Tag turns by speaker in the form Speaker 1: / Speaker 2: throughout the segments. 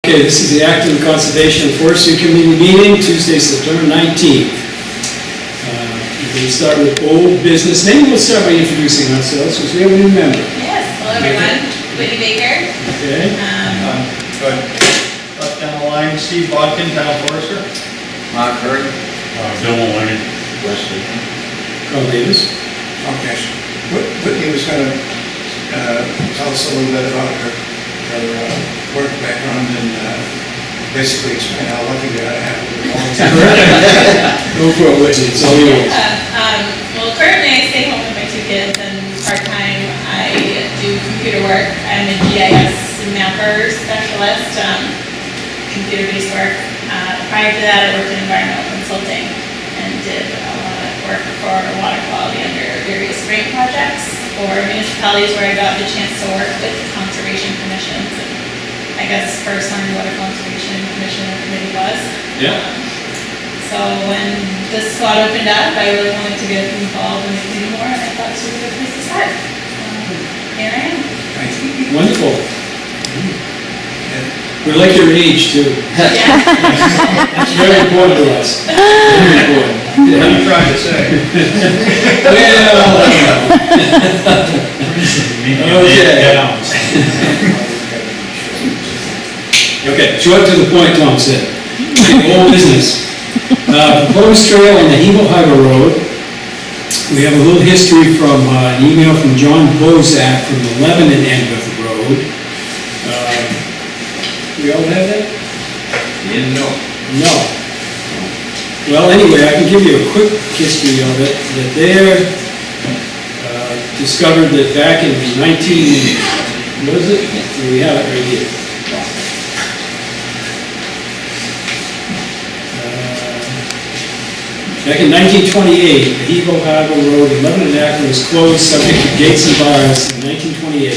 Speaker 1: Okay, this is the Acton Conservation and Forestry Committee meeting, Tuesday, September 19th. We're going to start with old business. Maybe we'll start by introducing ourselves, because we have a new member.
Speaker 2: Yes, hello everyone. Whitney Baker.
Speaker 1: Okay.
Speaker 3: Good. Up down the line, Steve Bodkin, Town Forester.
Speaker 4: Mark Curry.
Speaker 3: Bill Maloney.
Speaker 4: Wesley.
Speaker 1: Carl Davis.
Speaker 5: Okay. Whitney was going to tell us a little bit about her work background and basically explain how lucky we are to have her with volunteer.
Speaker 1: Go for it, Whitney, it's all yours.
Speaker 2: Well, currently I stay home with my two kids, and part-time I do computer work. I'm a GIS mapper specialist, computer-based work. Prior to that, I worked in environmental consulting and did a lot of work for water quality under various grant projects for municipalities where I got the chance to work with conservation commissions. And I guess first learned what a conservation commission or committee was.
Speaker 1: Yeah.
Speaker 2: So when this spot opened up, I really wanted to get involved in the community more, and I thought this was a good place to start. Here I am.
Speaker 1: Wonderful. We like your age, too.
Speaker 2: Yeah.
Speaker 1: It's very important to us. Very important.
Speaker 3: What are you trying to say?
Speaker 1: Okay, short to the point, Tom said. Old business. Proposed trail on the Hebo Harbor Road. We have a little history from an email from John Bozak from the Lebanon end of the road. We all have that?
Speaker 5: No.
Speaker 1: No. Well, anyway, I can give you a quick history of it. That they discovered that back in what is it? We have it right here. Back in 1928, the Hebo Harbor Road in Lebanon, Akron was closed subject to gates and bars in 1928.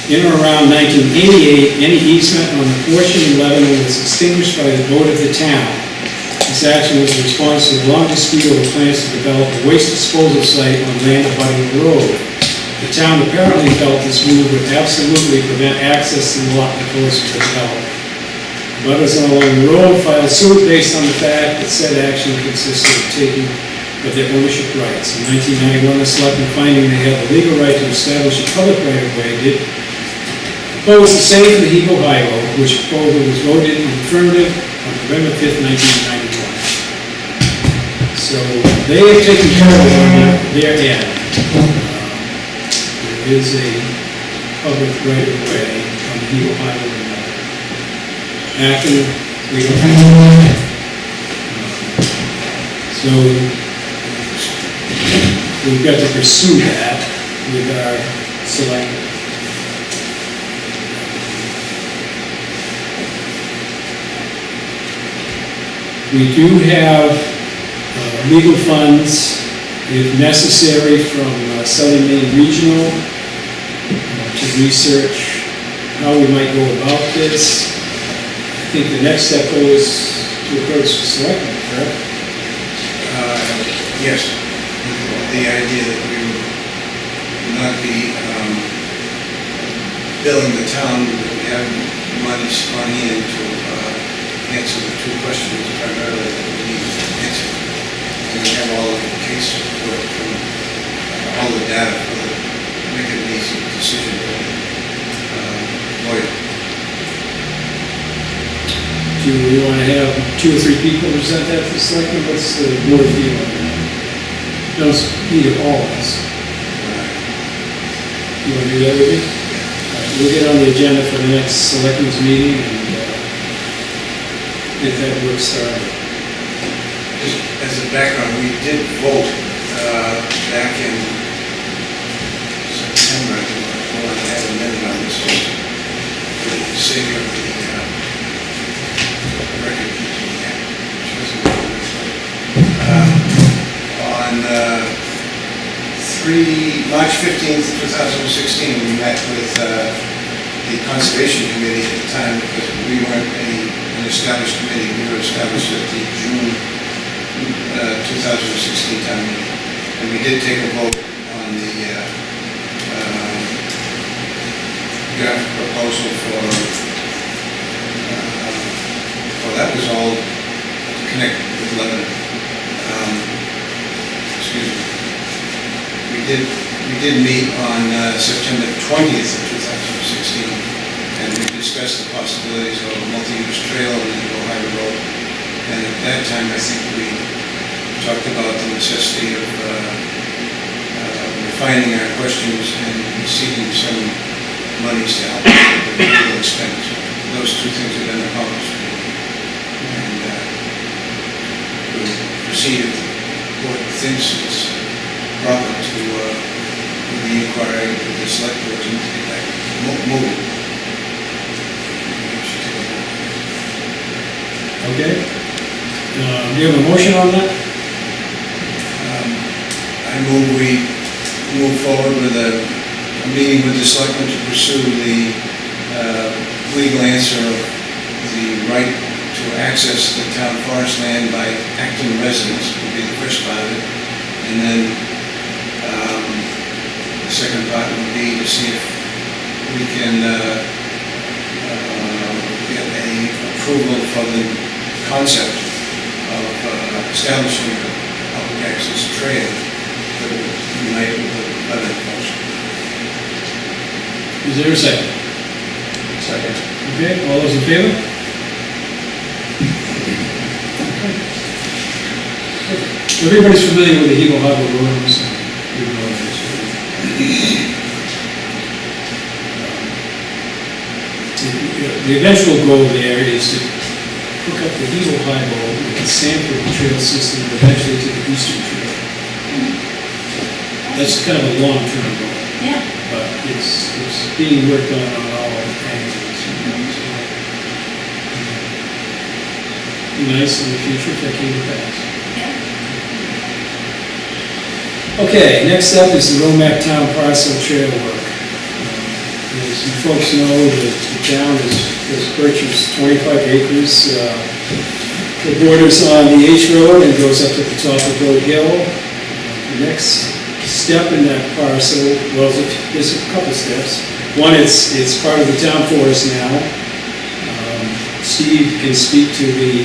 Speaker 1: In or around 1988, any easement on the portion in Lebanon was extinguished by the vote of the town. This action was in response to the long dispute over plans to develop a waste disposal site on land abutting the road. The town apparently felt this move would absolutely prevent access to the lot proposed for development. Butters along the road filed suit based on the fact that said action consisted of taking of their ownership rights. In 1991, the selectmen finding they had the legal right to establish a public right-of-way did propose the same for the Hebo Highway, which proposal was voted in the affirmative on November 5th, 1991. So they have taken care of it on their end. There is a public right-of-way on the Hebo Highway. After we don't have it. So we've got to pursue that with our selectmen. We do have legal funds, if necessary, from Southern Maine Regional to research how we might go about this. I think the next step goes to approach the selectmen, correct?
Speaker 5: Yes. The idea that we would not be billing the town, that we have money in to answer the two questions primarily that we need answered. And we have all of the case work from all the data for make an easy decision for the lawyer.
Speaker 1: Do we want to have 2 or 3 people present that to the selectmen? What's the board feel on that? Don't need it all of us. You want to do that with me? We'll get on the agenda for the next selectmen's meeting and get that work started.
Speaker 5: As a background, we did vote back in September, I think, I had a minute on this one, for the sake of the record keeping act, which wasn't on March 15th, 2016, we met with the Conservation Committee at the time because we weren't an established committee. We were established at the June 2016 town meeting. And we did take a vote on the draft proposal for is all to connect with Lebanon. Excuse me. We did meet on September 20th of 2016, and we discussed the possibilities of a multi-use trail on the Eagle Highway Road. And at that time, I think we talked about the necessity of refining our questions and seeking some monies to help with the legal expense. Those two things have been accomplished. And we'll proceed if the board thinks it's proper to with the inquiry with the select board to get that moving.
Speaker 1: Okay? Do you have a motion on that?
Speaker 5: I move we move forward with a meeting with the selectmen to pursue the legal answer of the right to access the town forest land by Acton residents would be the first part of it. And then the second part would be to see if we can get a approval for the concept of establishing a public access trail that would unite with the Lebanon folks.
Speaker 1: Is there a second?
Speaker 3: Second.
Speaker 1: Okay, all those in favor? Everybody's familiar with the Eagle Harbor Road, so we know this. The eventual goal there is to hook up the Eagle Harbor with the Sanford Trail system eventually to the Eastern Trail. That's kind of a long-term goal,
Speaker 2: Yeah.
Speaker 1: but it's being worked on all angles. Be nice in the future if that came to pass. Okay, next up is the Romac Town Parcel Trail work. As you folks know, the town has purchased 25 acres. It borders on the H Road and goes up to the top of Goat Hill. The next step in that parcel, well, there's a couple steps. One, it's part of the town forest now. Steve can speak to the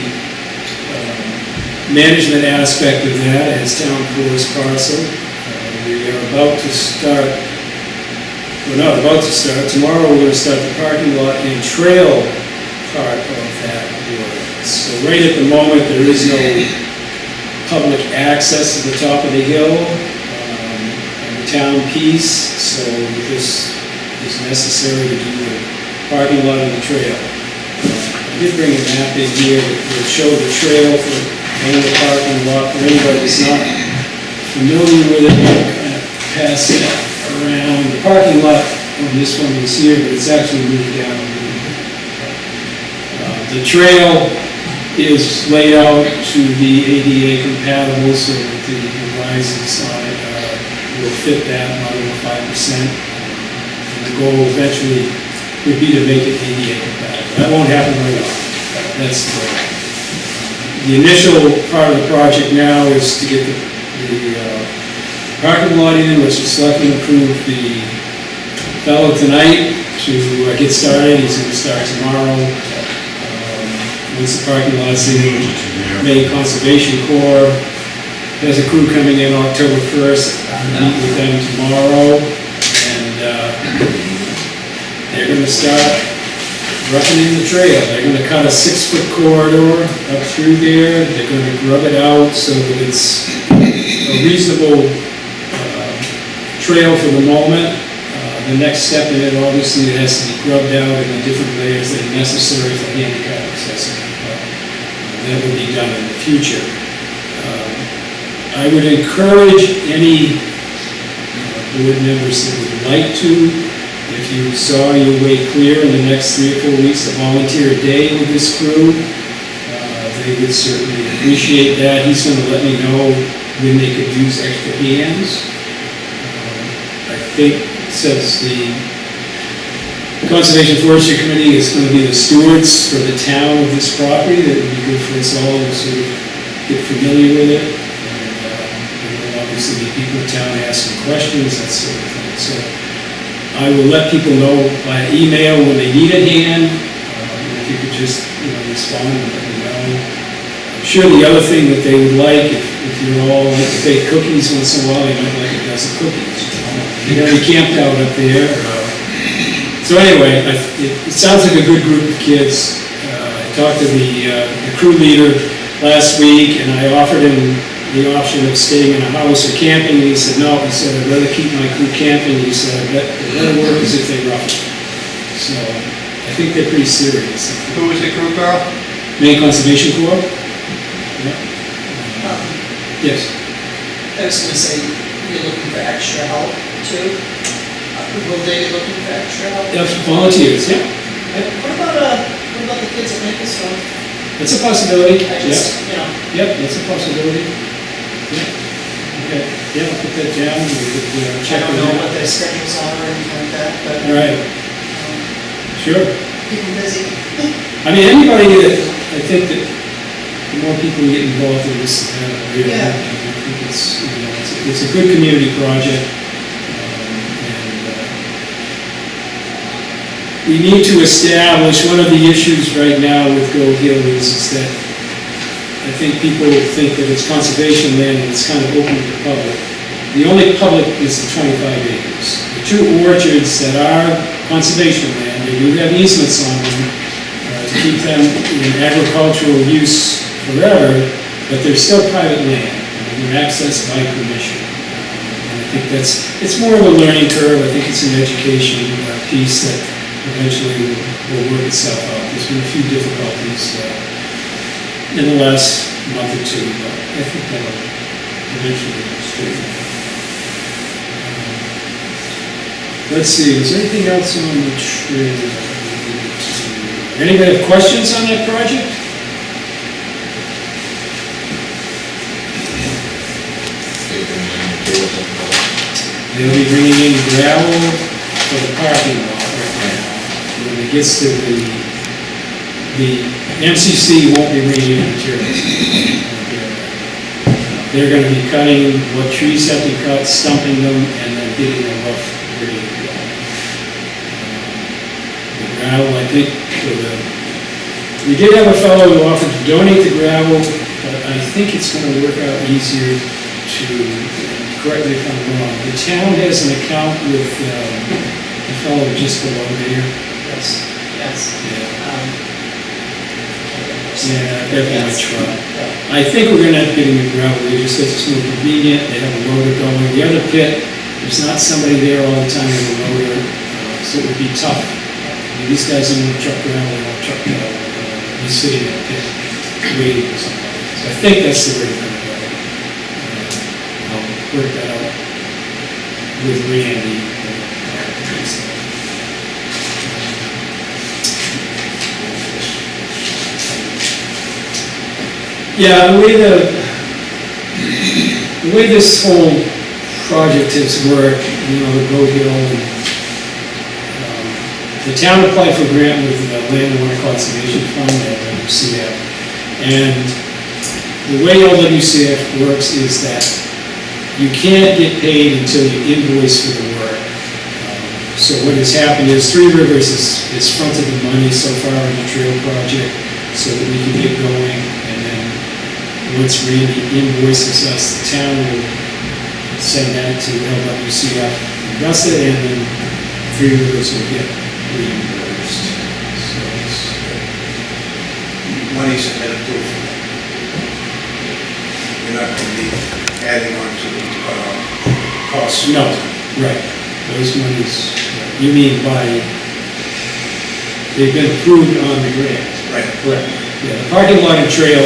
Speaker 1: management aspect of that as town forest parcel. We are about to start, we're not about to start, tomorrow we're going to start the parking lot and trail part of that work. So right at the moment, there is no public access to the top of the hill, and the town piece, so this is necessary to do the parking lot and the trail. I did bring a map in here that will show the trail for the parking lot. For anybody that's not familiar with it, I'll kind of pass it around. The parking lot on this one is here, but it's actually moved down. The trail is laid out to be ADA compatible, so that the rises on it will fit that, not over 5%. And the goal eventually would be to make it ADA compatible. That won't happen right off. That's the goal. The initial part of the project now is to get the parking lot in, which the selectmen approved the fellow tonight to get started. He's going to start tomorrow. Once the parking lot's in, Maine Conservation Corps has a crew coming in October 1st. I'll meet with them tomorrow, and they're going to start roughing in the trail. They're going to cut a 6-foot corridor up through there. They're going to grub it out so that it's a reasonable trail for the moment. The next step in it, obviously, it has to be grubbed out in the different layers that are necessary for handicap accessibility. That will be done in the future. I would encourage any board members that would like to, if you saw your way clear in the next 3 or 4 weeks, to volunteer a day with this crew. They would certainly appreciate that. He's going to let me know when they could use extra hands. I think since the Conservation Forestry Committee is going to be the stewards for the town of this property, that would be good for us all to sort of get familiar with it. And there will obviously be people in town asking questions, that sort of thing. So I will let people know by email when they need a hand. if you could just, respond and let me know. I'm sure the other thing that they would like, if you all like to bake cookies once in a while, they might like a dozen cookies. You're gonna be camped out up there. So anyway, it sounds like a good group of kids. I talked to the crew leader last week, and I offered him the option of staying in a house or camping, and he said, no, he said, I'd rather keep my crew camping. He said, I bet the better work is if they rough it. So I think they're pretty serious.
Speaker 3: Who was the crew, Carl?
Speaker 1: Maine Conservation Corps? Yeah. Yes.
Speaker 6: I was gonna say, you're looking for extra help too? Will they be looking for extra help?
Speaker 1: Yeah, volunteers, yeah.
Speaker 6: What about the kids at Maplestone?
Speaker 1: That's a possibility.
Speaker 6: I just,
Speaker 1: Yep, that's a possibility. Yeah. Okay, yeah, I'll put that down. We could
Speaker 6: I
Speaker 1: check
Speaker 6: don't
Speaker 1: it
Speaker 6: know
Speaker 1: out.
Speaker 6: what their schedules are or anything like that, but.
Speaker 1: All right, sure.
Speaker 6: Keep them busy.
Speaker 1: I mean, anybody that, I think that the more people get involved in this, the better, really.
Speaker 6: Yeah.
Speaker 1: I think it's a good community project. We need to establish, one of the issues right now with Gold Hill is that I think people think that it's conservation land and it's kind of open to the public. The only public is the 25 acres. The two orchards that are conservation land, they do have easements on them to keep them in agricultural use forever, but they're still private land. And they're accessed by permission. And I think it's more of a learning curve. I think it's an education piece that eventually will work itself out. There's been a few difficulties in the last month or two, but I think that'll eventually straighten out. Let's see, is there anything else on the trail? Anybody have questions on that project? They'll be bringing in gravel for the parking lot right now. When it gets to the MCC won't be bringing in materials. They're gonna be cutting what trees have to be cut, stumping them, and then getting a rough grade going. The gravel, I think, we did have a fellow who offered to donate the gravel, but I think it's gonna work out easier to, correct me if I'm wrong, the town has an account with the fellow just below there.
Speaker 6: Yes.
Speaker 1: Yeah, that'd be my truck. I think we're gonna have to get in the gravel, just because it's more convenient, they have a loader going. The other pit, there's not somebody there all the time with a loader, so it would be tough. I mean, these guys don't want to truck gravel, they want to truck gravel, he's sitting in a pit waiting for somebody. So I think that's the way we're gonna go. I'll work that out with Randy. Yeah, the way this whole project has worked, the Goat Hill, the town applied for a grant with the Land and Water Conservation Fund, LWCF, and the way LWCF works is that you can't get paid until you invoice for the work. So what has happened is Three Rivers is fronted the money so far on the trail project so that we can get going, and then once Randy invoices us, the town will send that to LWCF, Augusta, and then Three Rivers will get reimbursed. So
Speaker 5: Money's been approved. You're not going to be adding on to the costs.
Speaker 1: no, right, those monies, you mean they've been approved on the grant.
Speaker 5: Right.
Speaker 1: Correct. Yeah, the parking lot and trail,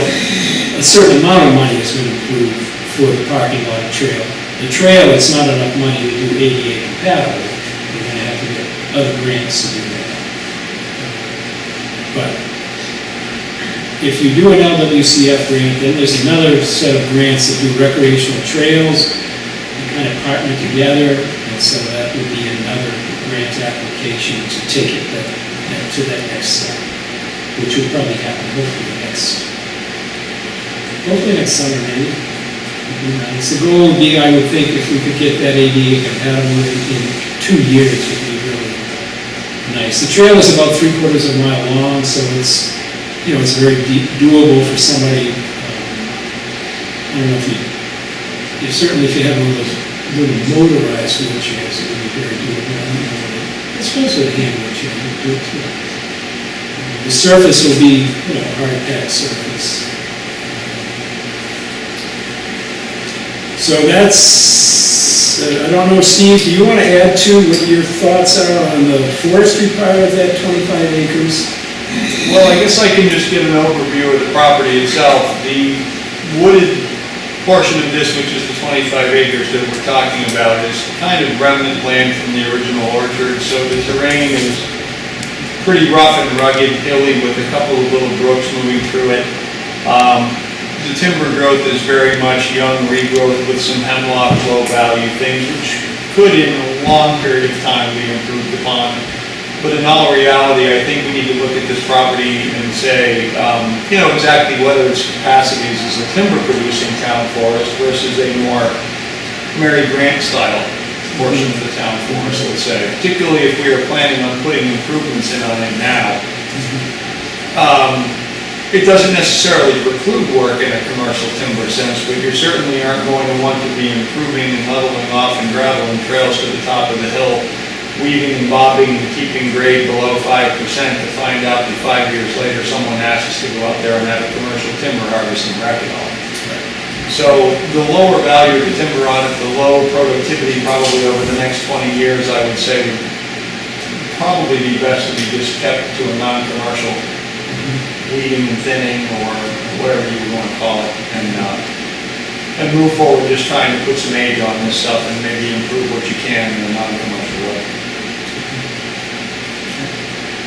Speaker 1: a certain amount of money has been approved for the parking lot and trail. The trail, it's not enough money to do ADA compatible. You're gonna have to get other grants to do that. But if you do an LWCF grant, then there's another set of grants that do recreational trails. You kind of partner together, and so that would be another grant application to take it to that next step, which will probably happen hopefully next summer maybe. So the goal would be, I would think, if we could get that ADA compatible in 2 years, would be really nice. The trail is about 3/4 of a mile long, so it's, you know, it's very doable for somebody. I don't know if you certainly if you have one of those little motorized wheelchairs, it would be very doable. I don't know, I suppose with a hand wheelchair, you would do it too. The surface will be, you know, a hard packed surface. So that's, I don't know, Steve, do you want to add to what your thoughts are on the forestry part of that 25 acres?
Speaker 3: Well, I guess I can just give an overview of the property itself. The wooded portion of this, which is the 25 acres that we're talking about, is kind of remnant land from the original orchard, so the terrain is pretty rough and rugged, hilly, with a couple of little brooks moving through it. The timber growth is very much young regrowth with some hemlock, low value things, which could in a long period of time be improved upon. But in all reality, I think we need to look at this property and say, you know, exactly whether its capacities as a timber producing town forest versus a more Mary Grant style portion of the town forest, let's say. Particularly if we are planning on putting improvements in on it now. It doesn't necessarily preclude work in a commercial timber sense, but you certainly aren't going to want to be improving and leveling off and graveling trails to the top of the hill, weaving and bobbing and keeping grade below 5% to find out that 5 years later someone asks us to go out there and have a commercial timber harvest and wrap it all. So the lower value of the timber on it, the low productivity probably over the next 20 years, I would say would probably be best to be just kept to a non-commercial weeding and thinning, or whatever you want to call it, and move forward just trying to put some age on this stuff and maybe improve what you can in a non-commercial way.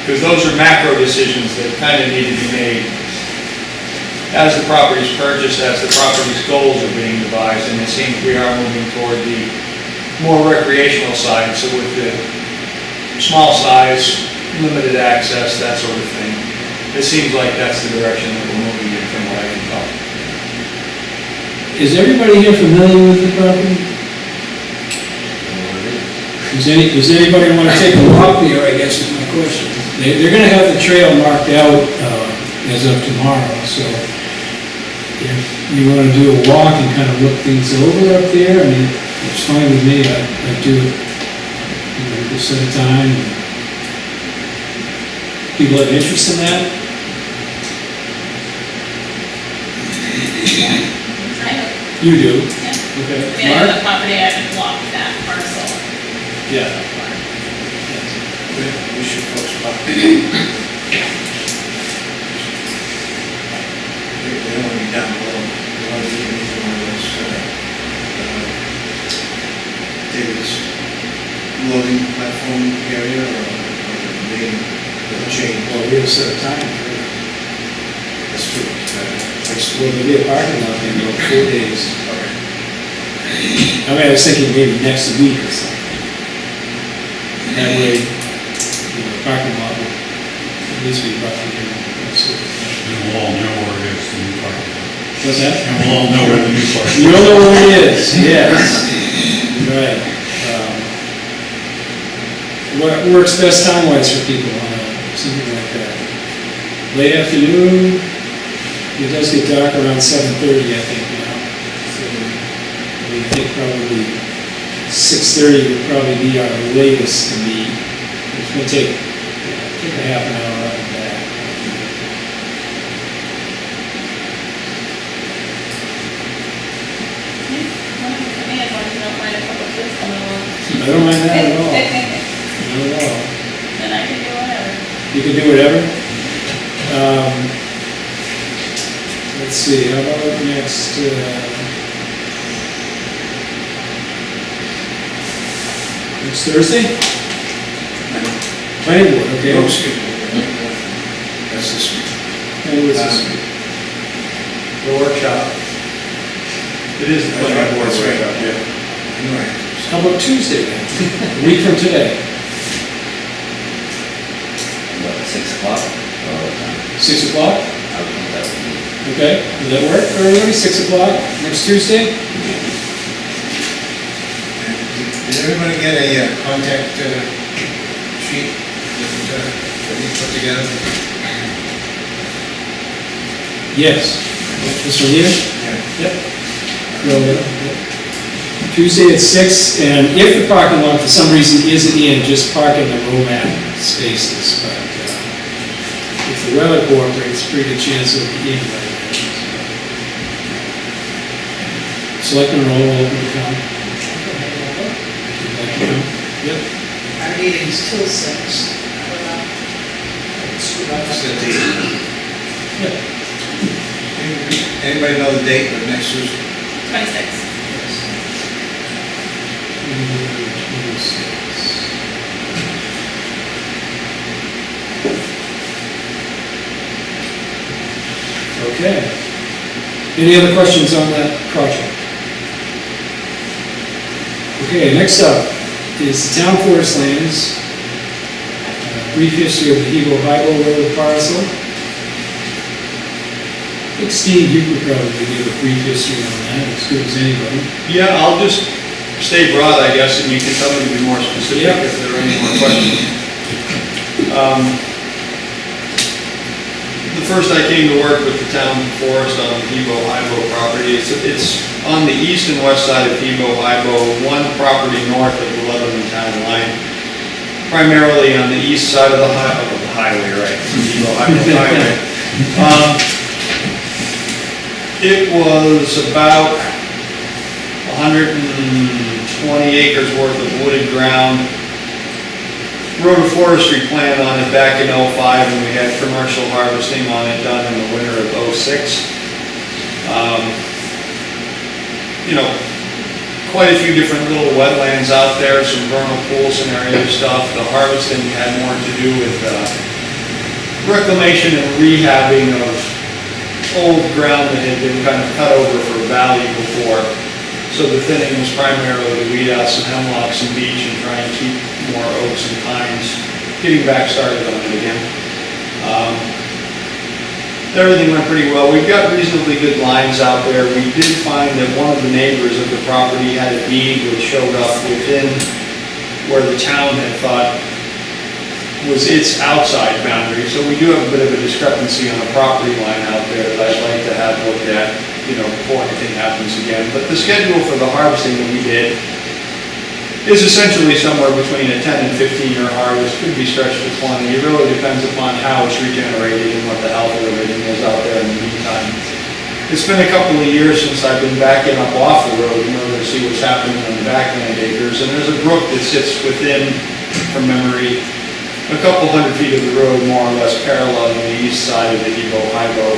Speaker 3: Because those are macro decisions that kind of need to be made as the property's purchased, as the property's goals are being devised, and it seems we are moving toward the more recreational side, so with the small size, limited access, that sort of thing. It seems like that's the direction that we're moving in from what I can tell.
Speaker 1: Is everybody here familiar with the property? Does anybody want to take a walk there, I guess is my question. They're going to have the trail marked out as of tomorrow, so if you want to do a walk and kind of look things over up there, I mean, it's fine with me. I do it, you know, just at a time. People have interest in that? You do?
Speaker 2: Yeah.
Speaker 1: Okay.
Speaker 2: I mean, I know the property, I haven't walked that parcel.
Speaker 1: Yeah.
Speaker 5: We should post about. They don't want to be down below. They want to be in one of those, David's loading platform area or the main, the chain.
Speaker 1: Well, we have a set of time for it.
Speaker 5: That's true.
Speaker 1: Well, there'll be a parking lot in about 4 days.
Speaker 5: Okay.
Speaker 1: I mean, I was thinking maybe next week or something. That way, you know, the parking lot will at least be roughly, you know, so.
Speaker 7: And we'll all know where it is, the new parking lot.
Speaker 1: What's that?
Speaker 7: And we'll all know where the new parking lot is.
Speaker 1: You'll know where it is, yes. Right. What works best time-wise for people, something like that? Late afternoon? It does get dark around 7:30, I think, now. So we think probably 6:30 would probably be our latest to meet. It's going to take a half an hour up and back.
Speaker 2: As long as you don't mind a couple of kids coming along.
Speaker 1: I don't mind that at all. Not at all.
Speaker 2: Then I can do whatever.
Speaker 1: You can do whatever. Let's see, how about next, next Thursday? Planning board, okay.
Speaker 5: Oh, excuse me. That's this week.
Speaker 1: Planning board's this week.
Speaker 3: The workshop. It is the planning board's
Speaker 5: That's right.
Speaker 3: workshop, yeah.
Speaker 5: Right.
Speaker 1: How about Tuesday then? A week from today,
Speaker 4: What, 6 o'clock? Or what time?
Speaker 1: 6 o'clock?
Speaker 4: I would think that would be.
Speaker 1: Okay, does that work for everybody? 6 o'clock next Tuesday?
Speaker 5: Did everybody get a contact sheet? that you put together?
Speaker 1: Yes. This one here?
Speaker 5: Yeah.
Speaker 1: Yep. Go there, yep. Tuesday at 6, and if the parking lot for some reason isn't in, just park in the row-mat spaces, but if the weather cooperates, pretty good chance it'll be in by then. Selectmen are all open to come. If you'd like to come. Yep.
Speaker 6: Our meeting's till 6. I don't know. Screw that
Speaker 5: What's the
Speaker 6: up.
Speaker 5: date?
Speaker 1: Yep.
Speaker 5: Anybody know the date of next Tuesday?
Speaker 2: 26.
Speaker 1: 26. Okay. Any other questions on that project? Okay, next up is the town forest lands. Brief history of the Hebo Highway Road parcel. I think Steve, you could probably give a brief history on that, as good as anybody.
Speaker 3: Yeah, I'll just stay broad, I guess, and you can tell me to be more specific
Speaker 1: Yeah.
Speaker 3: if there are any more questions. The first I came to work with the town forest on the Hebo Hibo property. It's on the east and west side of Hebo Hibo, one property north of the Lebanon town line. Primarily on the east side of the highway, right? Hebo Hibo Highway. It was about 120 acres worth of wooded ground. Wrote a forestry plan on it back in '05, and we had commercial harvesting on it done in the winter of '06. You know, quite a few different little wetlands out there, some vernal pool scenario stuff. The harvesting had more to do with reclamation and rehabbing of old ground that had been kind of cut over for value before. So the thinning was primarily to weed out some hemlocks and beech and try and keep more oaks and pines, getting back started on it again. Everything went pretty well. We've got reasonably good lines out there. We did find that one of the neighbors of the property had a deed which showed up within where the town had thought was its outside boundary. So we do have a bit of a discrepancy on a property line out there that I'd like to have looked at, you know, before anything happens again. But the schedule for the harvesting that we did is essentially somewhere between a 10 and 15-year harvest, could be stretched to 20. It really depends upon how it's regenerated and what the health of everything is out there in the meantime. It's been a couple of years since I've been backing up off the road in order to see what's happening on the backland acres. And there's a brook that sits within, from memory, a couple hundred feet of the road, more or less parallel on the east side of the Hebo Hibo.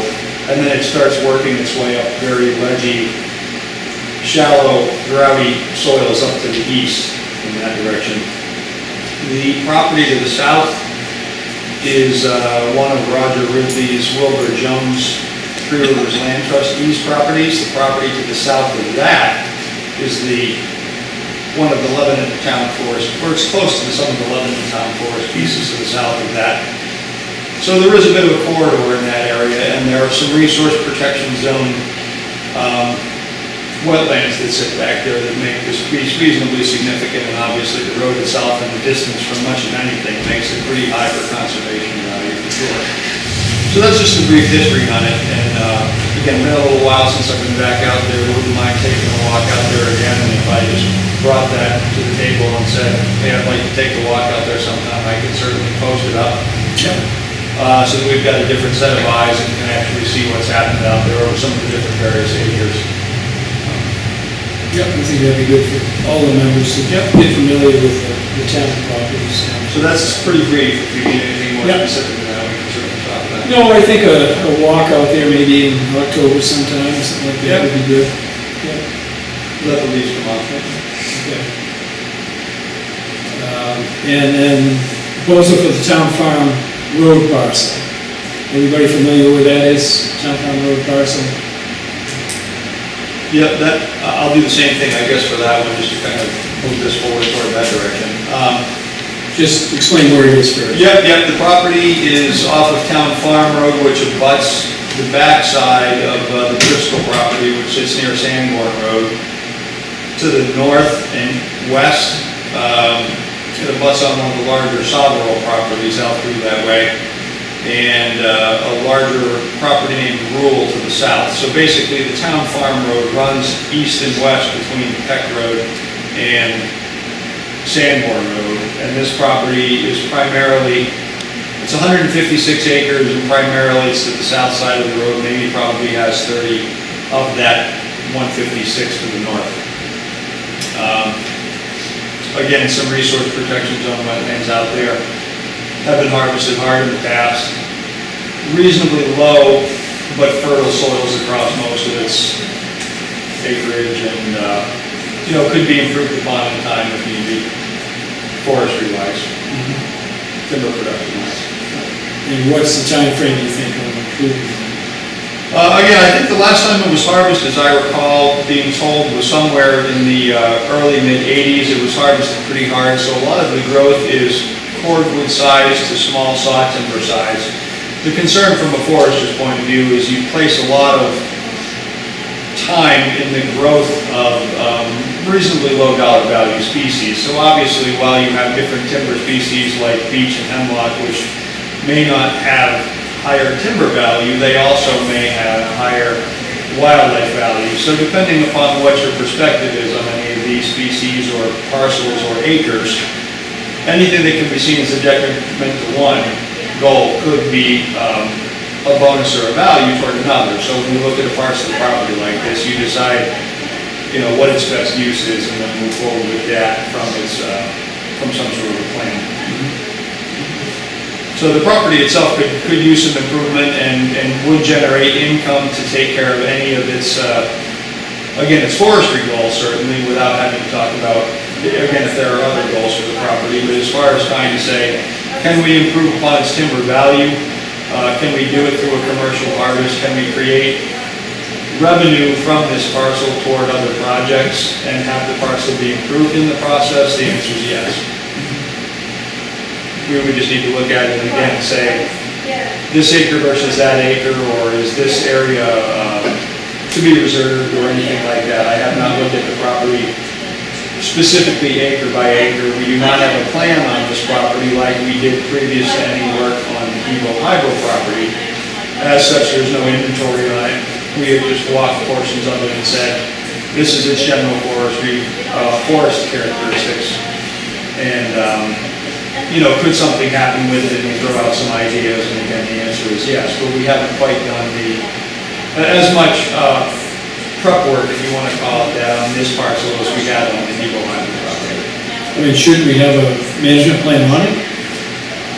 Speaker 3: And then it starts working its way up very ledgy, shallow, grouty soils up to the east in that direction. The property to the south is one of Roger Ridley's Wilbur Jones Three Rivers Land Trustees properties. The property to the south of that is one of the Lebanon Town Forest, or it's close to some of the Lebanon Town Forest pieces to the south of that. So there is a bit of a corridor in that area, and there are some resource protection zone wetlands that sit back there that make this piece reasonably significant, and obviously the road itself and the distance from much of anything makes it pretty high for conservation value for sure. So that's just a brief history on it, and again, been a little while since I've been back out there. Wouldn't mind taking a walk out there again, and if I just brought that to the table and said, hey, I'd like to take a walk out there sometime, I could certainly post it up. So that we've got a different set of eyes and can actually see what's happened out there over some of the different various acres.
Speaker 1: Yep, I think that'd be good for all the members to get familiar with the town properties.
Speaker 3: So that's pretty brief. If you need anything more
Speaker 1: Yep.
Speaker 3: specific than that, we can certainly talk about it.
Speaker 1: No, I think a walk out there maybe in October sometime, or something like that would be good. Yep.
Speaker 3: Let the leaves come off.
Speaker 1: Okay. And then proposal for the town farm road parcel. Everybody familiar with that is, town farm road parcel?
Speaker 3: Yeah, I'll do the same thing, I guess, for that one, just to kind of move this forward toward that direction.
Speaker 1: Just explain where it is first.
Speaker 3: Yep, the property is off of Town Farm Road, which abuts the backside of the Driscoll property, which sits near Sanborn Road. To the north and west It abuts on one of the larger Somerville properties out through that way, and a larger property named Rule to the south. So basically, the town farm road runs east and west between Peck Road and Sanborn Road, and this property is primarily, it's 156 acres, and primarily it's to the south side of the road, maybe probably has 30 of that 156 to the north. Again, some resource protections on wetlands out there have been harvested hard in the past. Reasonably low but fertile soils across most of its acreage, and could be improved upon in time if need be, forestry-wise, timber production-wise.
Speaker 1: And what's the time frame you think on improving?
Speaker 3: Again, I think the last time it was harvested, as I recall being told, was somewhere in the early mid-'80s. It was harvested pretty hard, so a lot of the growth is cordwood size to small saw timber size. The concern from a forester's point of view is you place a lot of time in the growth of reasonably low dollar value species. So obviously, while you have different timber species like beech and hemlock, which may not have higher timber value, they also may have higher wildlife value. So depending upon what your perspective is on any of these species or parcels or acres, anything that can be seen as a detriment to one goal could be a bonus or a value toward another. So when you look at a parcel of property like this, you decide, what its best use is, and then move forward with that from some sort of a plan. So the property itself could use some improvement and would generate income to take care of any of its, again, its forestry goals certainly, without having to talk about, again, if there are other goals for the property. But as far as trying to say, can we improve upon its timber value? Can we do it through a commercial harvest? Can we create revenue from this parcel toward other projects and have the parcel be improved in the process? The answer is yes. We would just need to look at it and again say, this acre versus that acre, or is this area to be reserved or anything like that. I have not looked at the property specifically acre by acre. We do not have a plan on this property like we did previous to any work on the Evo Hydro property. As such, there's no inventory on it. We have just walked portions of it and said, this is its general forest characteristics. And could something happen with it, and we throw out some ideas, and again, the answer is yes, but we haven't quite done as much prep work, if you want to call it that, on this parcel as we had on the Evo Hydro property.
Speaker 1: I mean, shouldn't we have a management plan on it?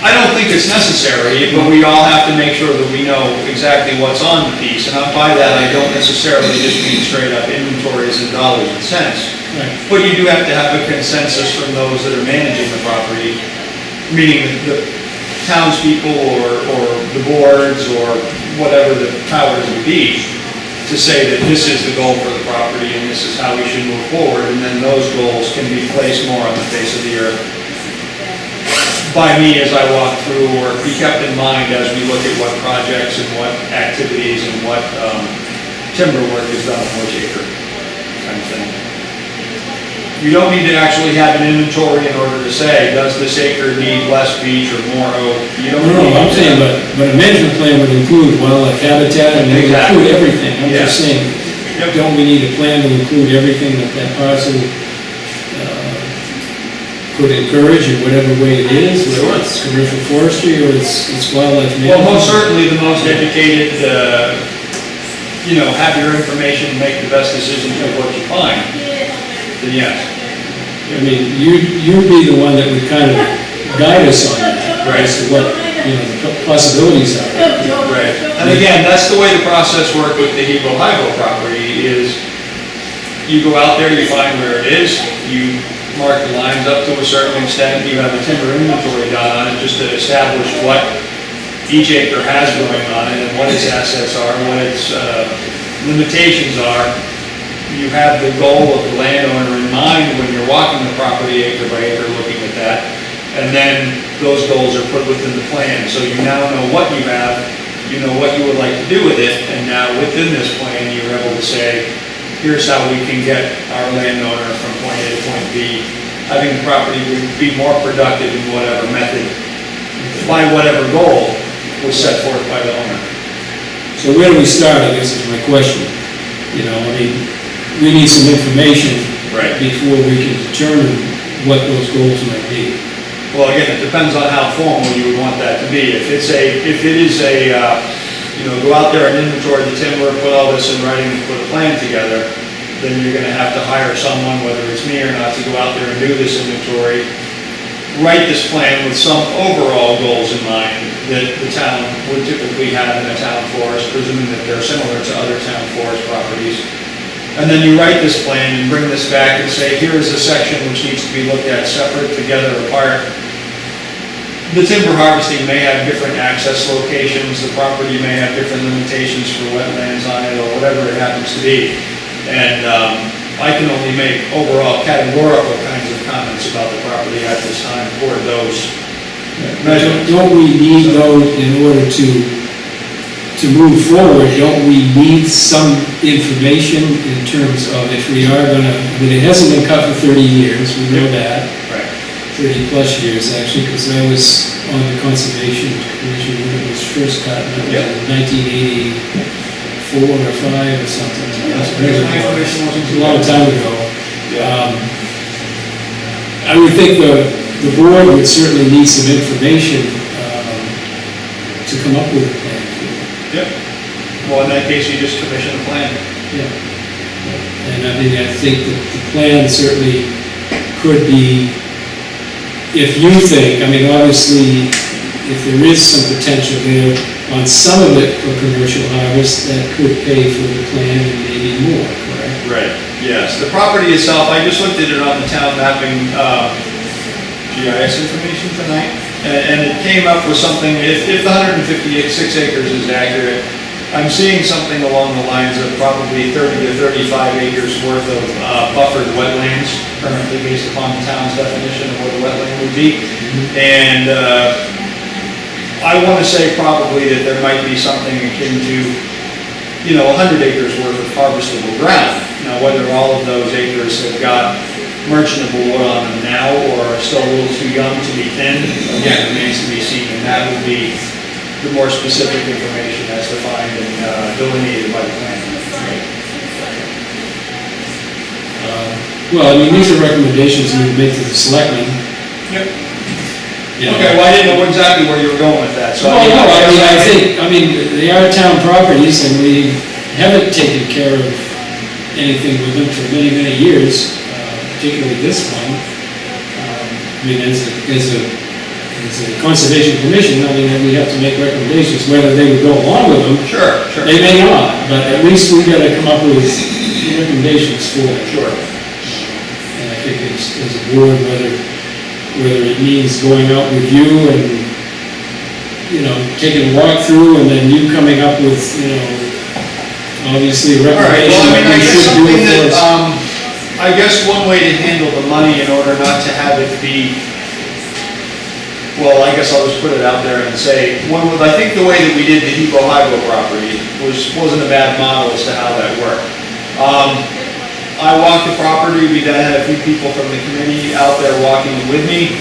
Speaker 3: I don't think it's necessary, but we all have to make sure that we know exactly what's on the piece, and by that, I don't necessarily just mean straight up inventories and dollars and cents.
Speaker 1: Right.
Speaker 3: But you do have to have a consensus from those that are managing the property, meaning the townspeople or the boards or whatever the powers would be, to say that this is the goal for the property and this is how we should move forward, and then those goals can be placed more on the face of the earth by me as I walk through, or be kept in mind as we look at what projects and what activities and what timber work is done on which acre, kind of thing. You don't need to actually have an inventory in order to say, does this acre need less beech or more oak? You don't
Speaker 1: No,
Speaker 3: need
Speaker 1: I'm
Speaker 3: to-
Speaker 1: saying, but a management plan would include wildlife habitat and it would
Speaker 3: Exactly.
Speaker 1: include everything. I'm
Speaker 3: Yeah.
Speaker 1: just saying,
Speaker 3: Yep.
Speaker 1: don't we need a plan to include everything that parcel could encourage in whatever way it is, whether it's commercial forestry or it's wildlife management?
Speaker 3: Well, most certainly the most educated, have your information and make the best decisions of what you find, then yes.
Speaker 1: I mean, you'd be the one that would kind of guide us on that,
Speaker 3: Right.
Speaker 1: as to what, the possibilities are.
Speaker 3: Right. And again, that's the way the process worked with the Hebo Hydro property is you go out there, you find where it is, you mark the lines up to a certain extent, you have a timber inventory done on it just to establish what each acre has going on it and what its assets are, what its limitations are. You have the goal of the landowner in mind when you're walking the property acre by acre looking at that, and then those goals are put within the plan. So you now know what you have, you know what you would like to do with it, and now within this plan, you're able to say, here's how we can get our landowner from point A to point B having the property be more productive in whatever method, by whatever goal was set forth by the owner.
Speaker 1: So where do we start, I guess is my question. You know, I mean, we need some information
Speaker 3: Right.
Speaker 1: before we can determine what those goals might be.
Speaker 3: Well, again, it depends on how formal you would want that to be. If it is a, go out there and inventory the timber, put all this in writing, and put a plan together, then you're gonna have to hire someone, whether it's me or not, to go out there and do this inventory, write this plan with some overall goals in mind that the town would typically have in a town forest, presuming that they're similar to other town forest properties. And then you write this plan and bring this back and say, here is a section which needs to be looked at separate, together, apart. The timber harvesting may have different access locations, the property may have different limitations for wetlands on it, or whatever it happens to be. And I can only make overall categorical kinds of comments about the property at this time for those measures.
Speaker 1: Don't we need those in order to move forward? Don't we need some information in terms of if we are gonna, I mean, it hasn't been cut for 30 years, we know that.
Speaker 3: Right.
Speaker 1: 30 plus years actually, because I was on the Conservation Commission when it was first cut, and that was in 1984 or 5 or something. Whatever it was. It was a long time ago. I would think the board would certainly need some information to come up with a plan.
Speaker 3: Yep. Well, in that case, you just commission a plan.
Speaker 1: Yeah. And I mean, I think that the plan certainly could be, if you think, I mean, obviously, if there is some potential there on some of it for commercial harvest, that could pay for the plan and maybe more, correct?
Speaker 3: Right, yes. The property itself, I just looked at it on the town mapping GIS information tonight, and it came up with something, if the 156 acres is accurate, I'm seeing something along the lines of probably 30 to 35 acres worth of buffered wetlands, currently based upon the town's definition of what a wetland would be. And I want to say probably that there might be something akin to, 100 acres worth of harvestable ground. Now, whether all of those acres have got merchantable wood on them now or are still a little too young to be thinned, again, remains to be seen, and that would be the more specific information as defined and delineated by the plan.
Speaker 1: Well, I mean, these are recommendations we would make to the selectmen.
Speaker 3: Yep.
Speaker 1: You know.
Speaker 3: Okay, well, I didn't know exactly where you were going with that, so.
Speaker 1: Well, no, I mean, they are town properties and we haven't taken care of anything with them for many, many years, particularly this one. I mean, as a conservation commission, I mean, we have to make recommendations, whether they would go along with them.
Speaker 3: Sure, sure.
Speaker 1: They may not, but at least we gotta come up with recommendations for it.
Speaker 3: Sure.
Speaker 1: And I think as a board, whether it means going out with you and, taking a walk through and then you coming up with, obviously a
Speaker 3: All right,
Speaker 1: recommendation
Speaker 3: well, I mean,
Speaker 1: that
Speaker 3: I
Speaker 1: we
Speaker 3: guess
Speaker 1: should do
Speaker 3: something
Speaker 1: it
Speaker 3: that,
Speaker 1: for us.
Speaker 3: I guess one way to handle the money in order not to have it be, well, I guess I'll just put it out there and say, I think the way that we did the Hebo Highway property wasn't a bad model as to how that worked. I walked the property, we then had a few people from the committee out there walking with me,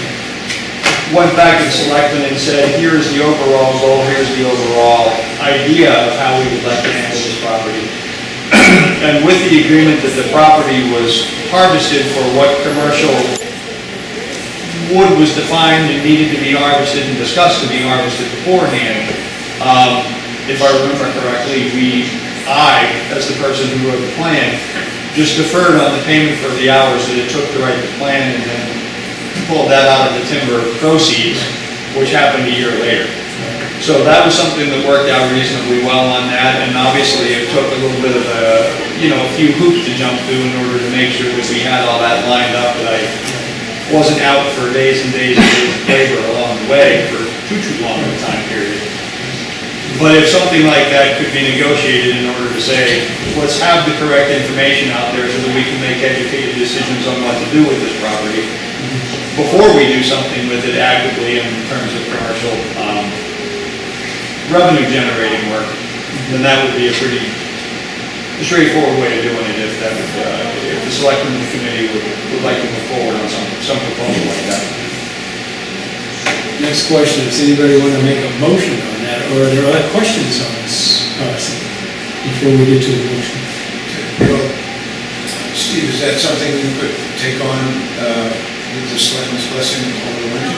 Speaker 3: went back to the selectmen and said, here's the overall goal, here's the overall idea of how we would like to handle this property. And with the agreement that the property was harvested for what commercial wood was defined and needed to be harvested and discussed to be harvested beforehand, if I remember correctly, I, as the person who wrote the plan, just deferred on the payment for the hours that it took to write the plan and then pulled that out of the timber proceeds, which happened a year later. So that was something that worked out reasonably well on that, and obviously it took a little bit of a few hoops to jump through in order to make sure that we had all that lined up, that I wasn't out for days and days and days of labor along the way for too long of a time period. But if something like that could be negotiated in order to say, let's have the correct information out there so that we can make educated decisions on what to do with this property before we do something with it actively in terms of commercial revenue generating work, then that would be a pretty straightforward way of doing it if the selectmen committee would like to move forward on something some proposal like that.
Speaker 1: Next question, does anybody want to make a motion on that, or are there other questions on this policy before we get to a motion?
Speaker 5: Well, Steve, is that something you could take on with the selectmen's blessing over the winter?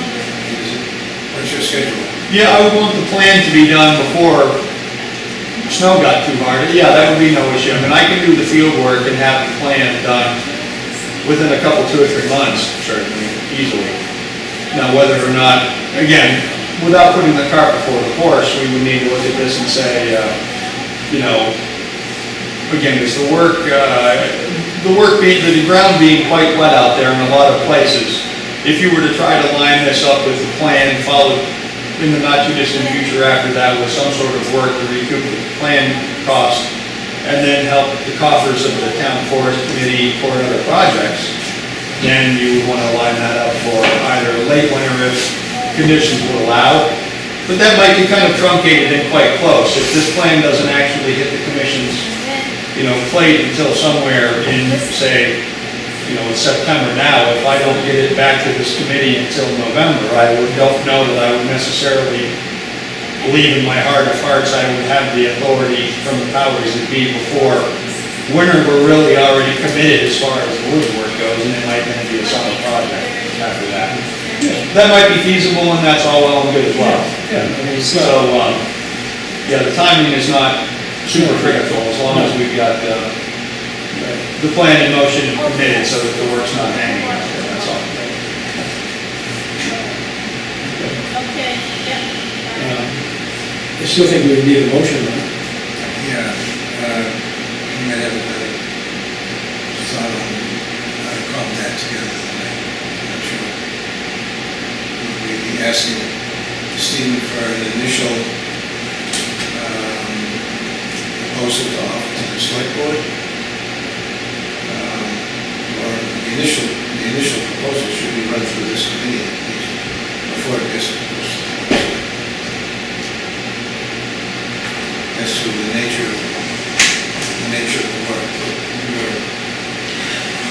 Speaker 5: What's your schedule?
Speaker 3: Yeah, I would want the plan to be done before snow got too hard. Yeah, that would be no issue. I mean, I can do the field work and have the plan done within a couple, 2 or 3 months, certainly, easily. Now, whether or not, again, without putting the cart before the horse, we would need to look at this and say, you know, again, is the work being, the ground being quite wet out there in a lot of places. If you were to try to line this up with the plan, followed in the not too distant future after that with some sort of work to recoup the plan cost, and then help the coffers of the town forest committee for other projects, then you would want to line that up for either late winter if conditions would allow. But that might be kind of truncated and quite close. If this plan doesn't actually hit the commission's, you know, plate until somewhere in, say, you know, in September now, if I don't get it back to this committee until November, don't know that I would necessarily believe in my heart of hearts I would have the authority from the powers that be before winter. We're really already committed as far as the wood work goes, and it might then be a summer project after that. That might be feasible, and that's all well and good as well.
Speaker 1: Yeah, I mean,
Speaker 3: So, yeah, the timing is not super critical, as long as we've got the plan in motion and committed, so that the work's not hanging out there, that's all.
Speaker 2: Okay, yeah.
Speaker 1: I still think we would need a motion on it.
Speaker 5: Yeah, you might have a better thought on how to club that together tonight. I'm not sure. We'd be asking Stephen for an initial proposal to offer to the select board. Or the initial proposal should be run through this committee at least before it gets proposed. As to the nature of the work.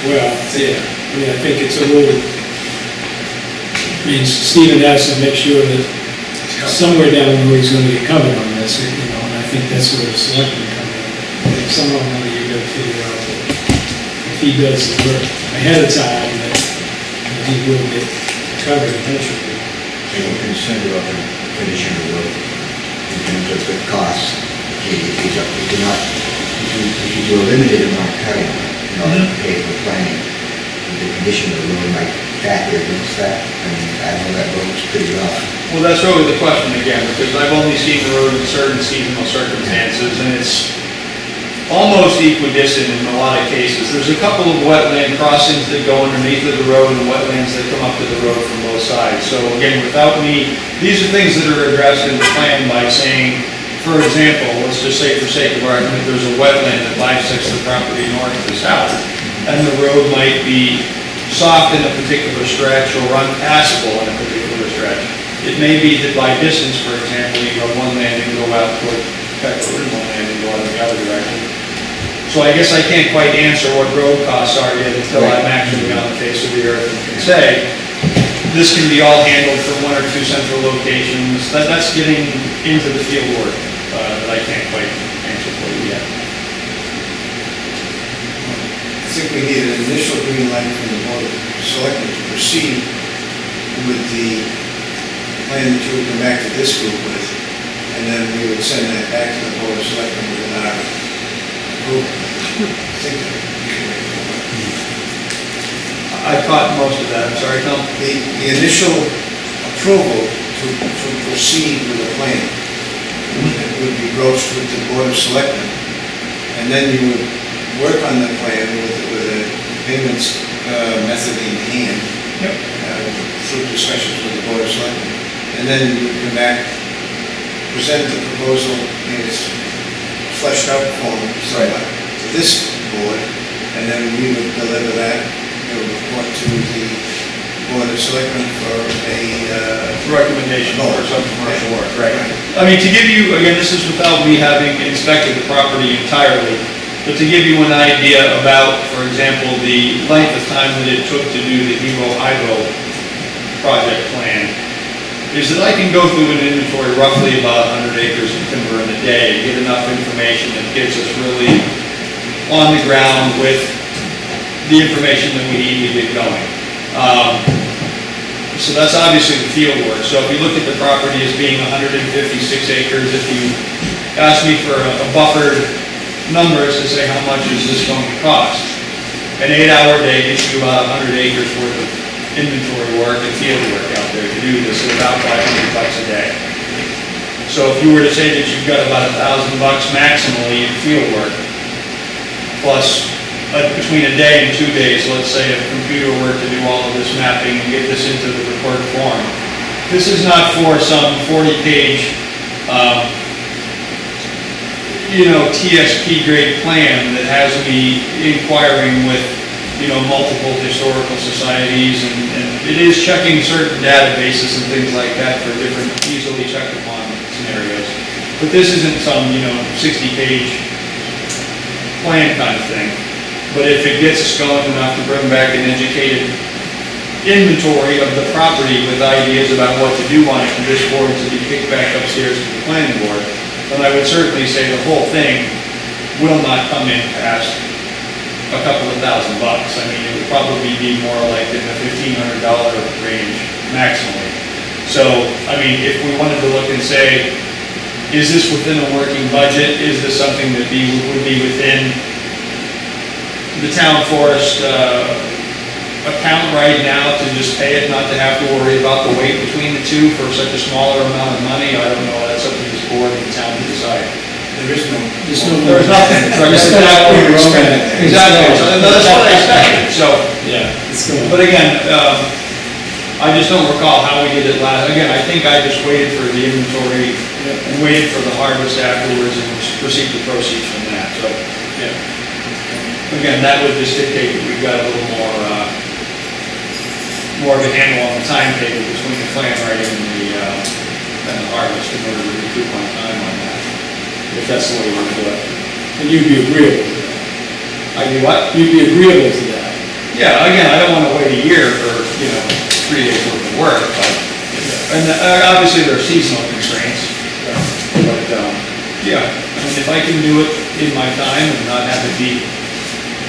Speaker 1: Well, yeah, I mean, I think it's a little, I mean, Stephen has to make sure that somewhere down the road he's gonna get covered on this, you know, and I think that's where the selectmen come in. Somehow or another, you gotta figure out that if he does the work ahead of time, that he will get covered eventually.
Speaker 8: They were concerned about the condition of the road in terms of the cost. If you do a limited amount of cutting in order to pay for planning, the condition of the road might factor against that. I mean, I know that road's pretty rough.
Speaker 3: Well, that's really the question again, because I've only seen the road in certain seasonal circumstances, and it's almost equidistant in a lot of cases. There's a couple of wetland crossings that go underneath of the road and wetlands that come up to the road from both sides. So again, without me, these are things that are addressed in the plan by saying, for example, let's just say for sake of argument, there's a wetland that bisects the property north to south, and the road might be soft in a particular stretch or unpassable in a particular stretch. It may be that by distance, for example, you have one landing go out toward Peckford and one landing go out in the other direction. So I guess I can't quite answer what road costs are yet until I'm actually on the face of the earth and can say, this can be all handled from 1 or 2 central locations. That's getting into the field work that I can't quite answer for you yet.
Speaker 5: I think we need an initial green light from the Board of Selectmen to proceed with the plan that you would come back to this group with, and then we would send that back to the Board of Selectmen with our approval. I think that we should make it work.
Speaker 3: I caught most of that, I'm sorry, Tom.
Speaker 5: The initial approval to proceed with the plan would be broached with the Board of Selectmen, and then you would work on the plan with a payments method in hand.
Speaker 3: Yep.
Speaker 5: Through discussions with the Board of Selectmen. And then you would come back, present the proposal in its fleshed out form somewhat to this board, and then we would deliver that, report to the Board of Selectmen for a
Speaker 3: Recommendation for some commercial work, right? I mean, to give you, again, this is without me having inspected the property entirely. But to give you an idea about, for example, the length of time that it took to do the Hebo Hydro project plan, is that I can go through an inventory roughly about 100 acres of timber in a day, get enough information that gets us really on the ground with the information that we need to get going. So that's obviously the field work. So if you look at the property as being 156 acres, if you ask me for a buffered numbers to say how much is this going to cost, an 8-hour day gets you about 100 acres worth of inventory work and field work out there to do this at about $500 a day. So if you were to say that you've got about $1,000 maximally in field work, plus between a day and 2 days, let's say, of computer work to do all of this mapping and get this into the report form. This is not for some 40-page, TSP grade plan that has me inquiring with, multiple historical societies, and it is checking certain databases and things like that for different easily checked upon scenarios. But this isn't some, 60-page plan kind of thing. But if it gets us going enough to bring back an educated inventory of the property with ideas about what to do on it from this board to be kicked back upstairs to the planning board, then I would certainly say the whole thing will not come in past a couple of $1,000. I mean, it would probably be more like in the $1,500 range maximally. So, I mean, if we wanted to look and say, is this within a working budget? Is this something that would be within the town forest account right now to just pay it, not to have to worry about the weight between the two for such a smaller amount of money? I don't know, that's up to this board and the town to decide.
Speaker 5: There is no.
Speaker 3: There's nothing. Exactly, so that's what I expected, so.
Speaker 1: Yeah, it's going.
Speaker 3: But again, I just don't recall how we did it last. Again, I think I just waited for the inventory and waited for the harvest afterwards and received the proceeds from that, so.
Speaker 1: Yeah.
Speaker 3: Again, that would just dictate that we've got a little more of a handle on the timetable between the plan writing and the harvest in order to recoup on time on that, if that's the way you want to do it.
Speaker 1: And you'd be agreeable to that?
Speaker 3: I do what?
Speaker 1: You'd be agreeable to that?
Speaker 3: Yeah, again, I don't want to wait a year for, 3 days worth of work, but, and obviously there are seasonal constraints, but, yeah, I mean, if I can do it in my time and not have it be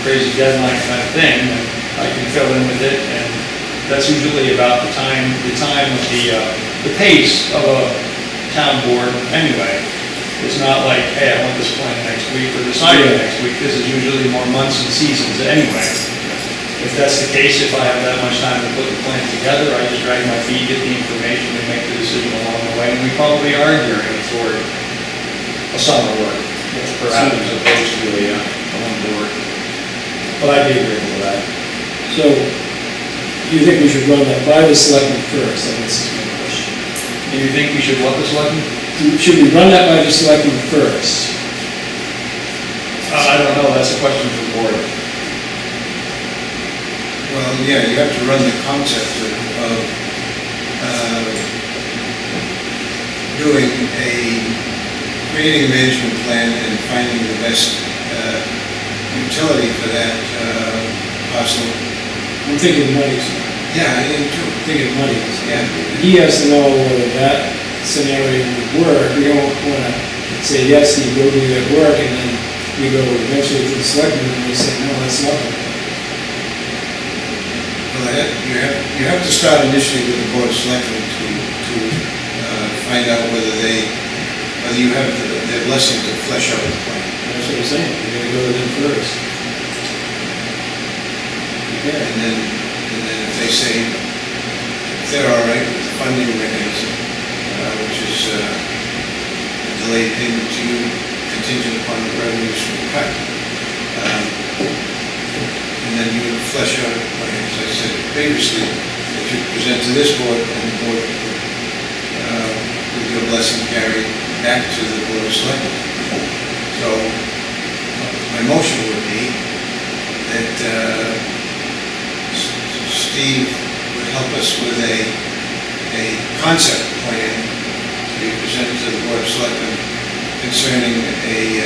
Speaker 3: crazy deadline kind of thing, and I can fill in with it, and that's usually about the time of the pace of a town board anyway. It's not like, hey, I want this plan next week or deciding next week. This is usually more months and seasons anyway. If that's the case, if I have that much time to put the plan together, I just drag my feet, get the information, and make the decision along the way, and we probably are gearing toward a summer work, perhaps, as opposed to a winter work. But I'd be agreeable to that.
Speaker 1: So, do you think we should run that by the selectmen first? I guess is my question.
Speaker 3: Do you think we should what this election?
Speaker 1: Should we run that by the selectmen first?
Speaker 3: I don't know, that's a question for the board.
Speaker 5: Well, yeah, you have to run the concept of creating a management plan and finding the best utility for that parcel.
Speaker 1: I'm thinking money, sir.
Speaker 5: Yeah, I am too.
Speaker 1: I'm thinking money.
Speaker 5: Yeah.
Speaker 1: He has to know whether that scenario would work. We don't want to say, yes, he will do that work, and then we go eventually to the selectmen and they say, no, that's not going to work.
Speaker 5: Well, you have to start initially with the board of selectmen to find out whether you have their blessing to flesh out the plan.
Speaker 1: That's what I'm saying. We're going to go to them first. Okay.
Speaker 5: And then if they say, if they're all right with the funding mechanism, which is a delayed payment to you contingent upon the revenues from the cut, and then you would flesh out, as I said previously, that you present to this board, and the board would, with your blessing, carry back to the board of selectmen. So my motion would be that Steve would help us with a concept plan to be presented to the board of selectmen concerning the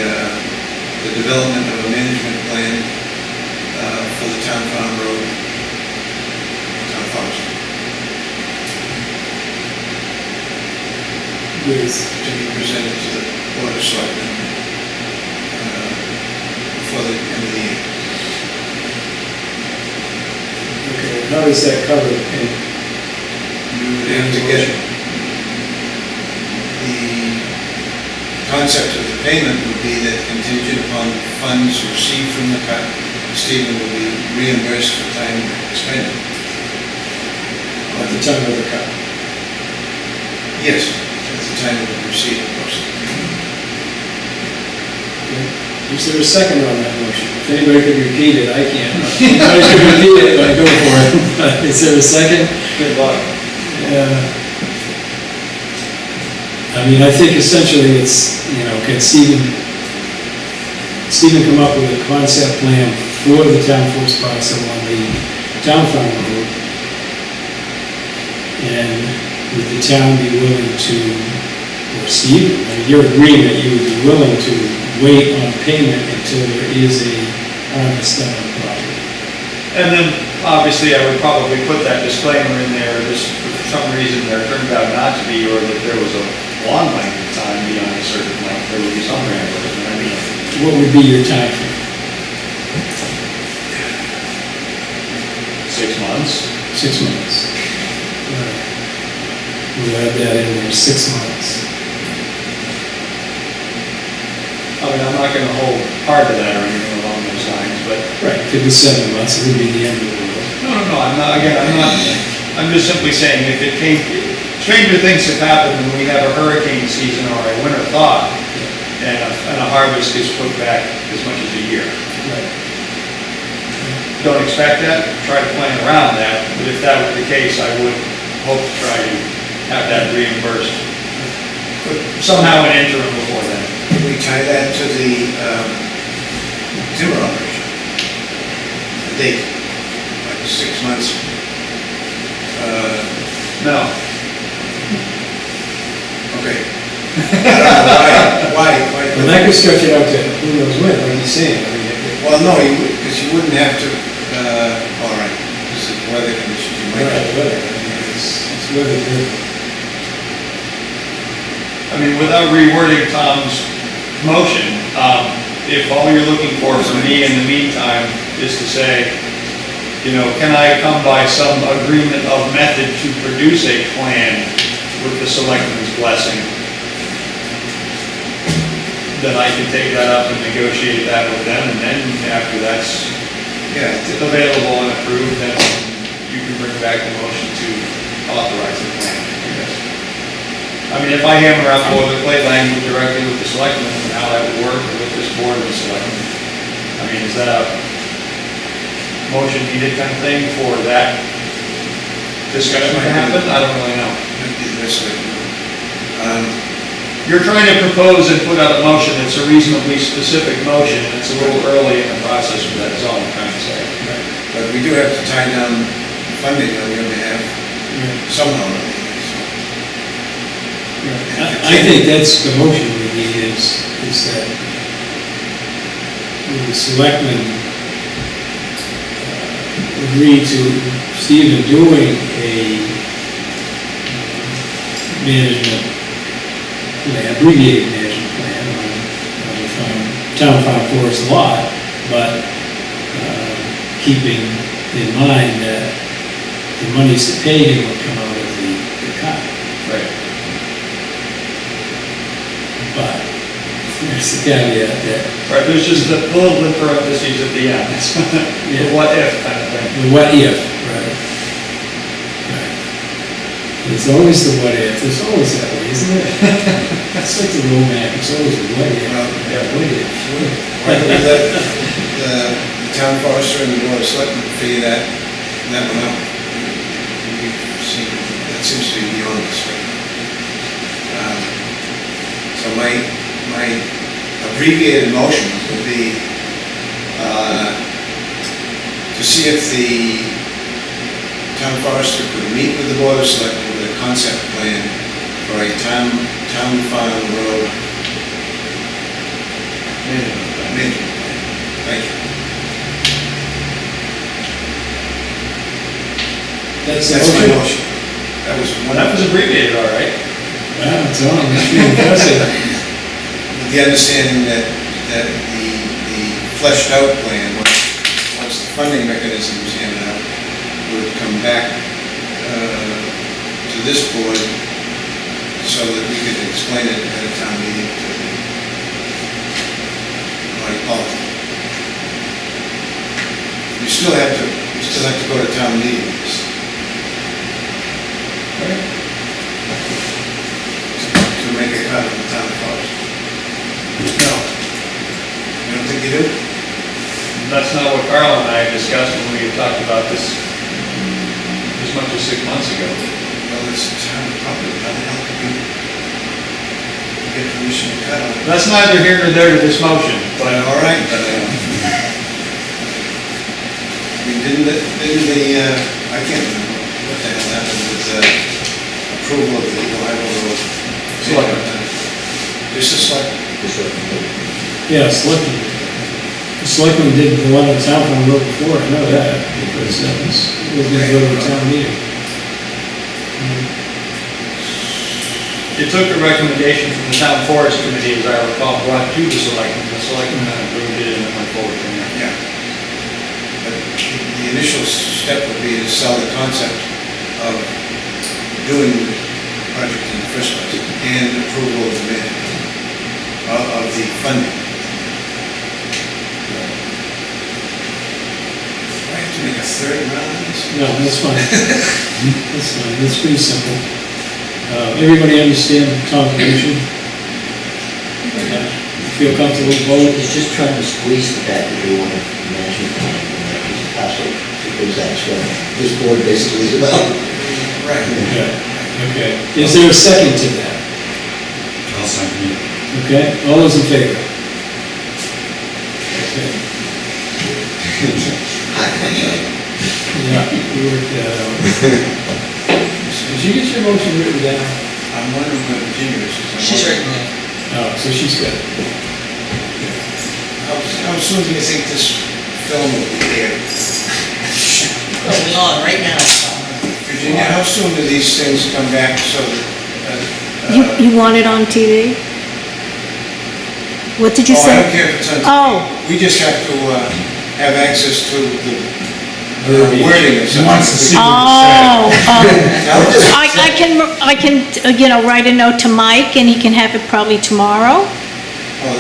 Speaker 5: development of a management
Speaker 1: with,
Speaker 5: to be presented to the Board of Selectmen before the end of the year.
Speaker 1: okay, how does that cover the payment?
Speaker 5: You would have to get, the concept of the payment would be that contingent upon funds received from the cut, Stephen will be reimbursed for time expended.
Speaker 1: At the time of the cut?
Speaker 5: Yes, at the time of the receipt, of course.
Speaker 1: Is there a second on that motion? If anybody could repeat it, I can't. If anybody could repeat it, I go for it. Is there a second?
Speaker 3: Good luck.
Speaker 1: I mean, I think essentially it's, you know, can Stephen come up with a concept plan for the town force parcel on the town farm road? And would the town be willing to, or Stephen, I mean, your agreement, you would be willing to wait on payment until there is a harvest on the property?
Speaker 3: And then, obviously, I would probably put that disclaimer in there, this, for some reason, there turned out not to be, or that there was a long length of time beyond a certain length, there would be some reimbursement, I mean,
Speaker 1: What would be your time frame?
Speaker 3: 6 months.
Speaker 1: 6 months. We'll add that in there, 6 months.
Speaker 3: I mean, I'm not gonna hold hard to that or anything along those lines, but,
Speaker 1: Right. If it was 7 months, it would be the end of the world.
Speaker 3: no, I'm not, again, I'm just simply saying, if it came, stranger things have happened when we have a hurricane season or a winter thaw, and a harvest is put back as much as a year.
Speaker 1: Right.
Speaker 3: Don't expect that, try to plan around that, but if that were the case, I would hope to try to have that reimbursed. But somehow an interim before then.
Speaker 5: Can we tie that to the timber operation? The date, like 6 months?
Speaker 3: No.
Speaker 5: Okay. I don't know why.
Speaker 1: Well, that could stretch it out to who knows when, like you're saying. I mean,
Speaker 5: Well, no, because you wouldn't have to, all right, this is weather conditions, you might have to.
Speaker 1: it's weather driven.
Speaker 3: I mean, without rewording Tom's motion, if all you're looking for from me in the meantime is to say, you know, can I come by some agreement of method to produce a plan with the selectmen's blessing? Then I can take that up and negotiate that with them, and then after that's
Speaker 5: Yeah,
Speaker 3: available and approved, then you can bring back the motion to authorize the plan, I guess. I mean, if I hammer out boilerplate language directly with the selectmen and how that would work, or with this board of the selectmen, I mean, is that a motion needed kind of thing for that discussion to happen? I don't really know.
Speaker 5: might be the best way to do it.
Speaker 3: You're trying to propose and put out a motion that's a reasonably specific motion, and it's a little early in the process for that, is all I'm trying to say.
Speaker 5: But we do have to tie down funding on your behalf somehow. or other,
Speaker 1: I think that's the motion we need is that the selectmen agree to Stephen doing a management plan, abbreviated management plan on the town farm forest lot, but keeping in mind that the monies to pay him would come out of the cut.
Speaker 3: Right.
Speaker 1: But there's the caveat that
Speaker 3: Right, there's just the little bit parentheses at the end, the what if kind of thing.
Speaker 1: the what if, right? Right. There's always the what if, there's always that way, isn't it? That's like the roadmap, it's always a what if,
Speaker 5: Well,
Speaker 1: yeah, what if,
Speaker 5: Why don't we let the town forester and the board of selectmen figure that one out? That seems to be beyond us right now. So my abbreviated motion would be to see if the town forester could meet with the board of selectmen with a concept plan for a town farm road management plan. Thank you.
Speaker 1: that's the
Speaker 5: That's my
Speaker 1: motion.
Speaker 5: motion. That was one.
Speaker 3: That was abbreviated, all right.
Speaker 1: Wow, Tom, that's pretty impressive.
Speaker 5: With the understanding that the fleshed out plan, once the funding mechanism was handed out, would come back to this board so that we could explain it at a town meeting to the body politic. We still have to go to town meetings to make a cut of the town forest.
Speaker 3: No,
Speaker 5: You don't think you do?
Speaker 3: that's not what Carl and I discussed when we talked about this as much as 6 months ago.
Speaker 5: Well, it's town property, how the hell could you get permission to cut on it?
Speaker 3: That's neither here nor there to this motion, but
Speaker 5: All right, but, I mean, didn't the, I can't remember what the hell happened with, approval of the Ohio Road.
Speaker 3: Selectmen.
Speaker 5: Just a select,
Speaker 1: Yeah, selectmen. The selectmen did the one on Town Farm Road before, I know that, because that was going to go to a town meeting.
Speaker 3: it took a recommendation from the town forest committee, as I recall, brought to the selectmen. The selectmen approved it and it went forward from there.
Speaker 5: yeah. But the initial step would be to sell the concept of doing the project in the first place and approval of the bid, of the funding. Do I have to make a third round of this?
Speaker 1: No, that's fine. That's fine, that's pretty simple. Everybody understand the contribution? Feel comfortable voting?
Speaker 8: It's just trying to squeeze the fact that you want a management plan in that piece of parcel, because that's what this board basically is about.
Speaker 5: Right.
Speaker 1: Okay. Is there a second to that?
Speaker 7: I'll second it.
Speaker 1: Okay, all those in favor? Okay. Yeah, we worked that out. Did you get your motion written down?
Speaker 5: I'm wondering what Virginia is.
Speaker 6: She's written it.
Speaker 1: Oh, so she's got it.
Speaker 5: How soon do you think this film will be here?
Speaker 6: Going on right now.
Speaker 5: Virginia, how soon do these things come back so that?
Speaker 9: You want it on TV? What did you
Speaker 5: Oh, I don't
Speaker 9: say?
Speaker 5: care if it's on.
Speaker 9: Oh.
Speaker 5: We just have to have access to the wording of
Speaker 7: He
Speaker 5: something.
Speaker 7: wants to see what
Speaker 9: Oh,
Speaker 5: Tell us.
Speaker 9: I can, write a note to Mike and he can have it probably tomorrow.
Speaker 5: Oh,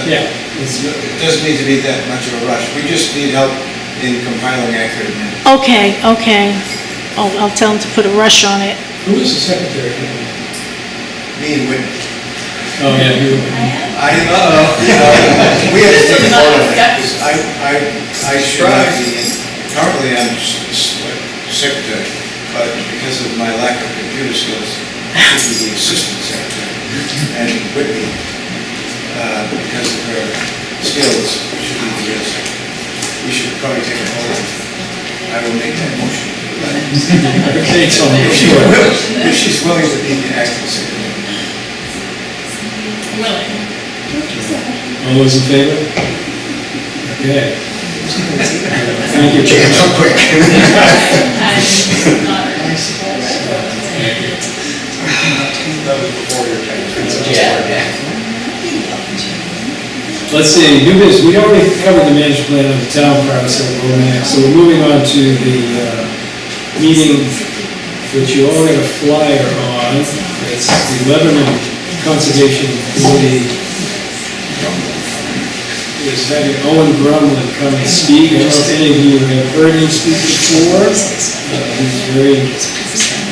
Speaker 1: Yeah.
Speaker 5: it doesn't need to be that much of a rush. We just need help in compiling accurate minutes.
Speaker 9: Okay. I'll tell him to put a rush on it.
Speaker 1: Who is the secretary?
Speaker 5: Me and Whitney.
Speaker 1: Oh, yeah, you.
Speaker 5: We have to take a photo of it, because I should not be, currently I'm secretary, but because of my lack of computer skills, I should be the assistant secretary. And Whitney, because of her skills, should be the real secretary. We should probably take a photo. I will make that motion.
Speaker 1: Okay, so, sure.
Speaker 5: If she's willing to be the acting secretary.
Speaker 2: Willing.
Speaker 1: All those in favor? Okay. Thank you, Chair.
Speaker 8: So quick.
Speaker 2: I'm not.
Speaker 3: That was before your time.
Speaker 1: Let's see, new business, we already covered the management plan of the town parcel, so we're moving on to the meeting, which you all got a flyer on. It's the Lebanon Conservation Committee is having Owen Grumlin come and speak. I don't know if any of you have heard him speak before. He's very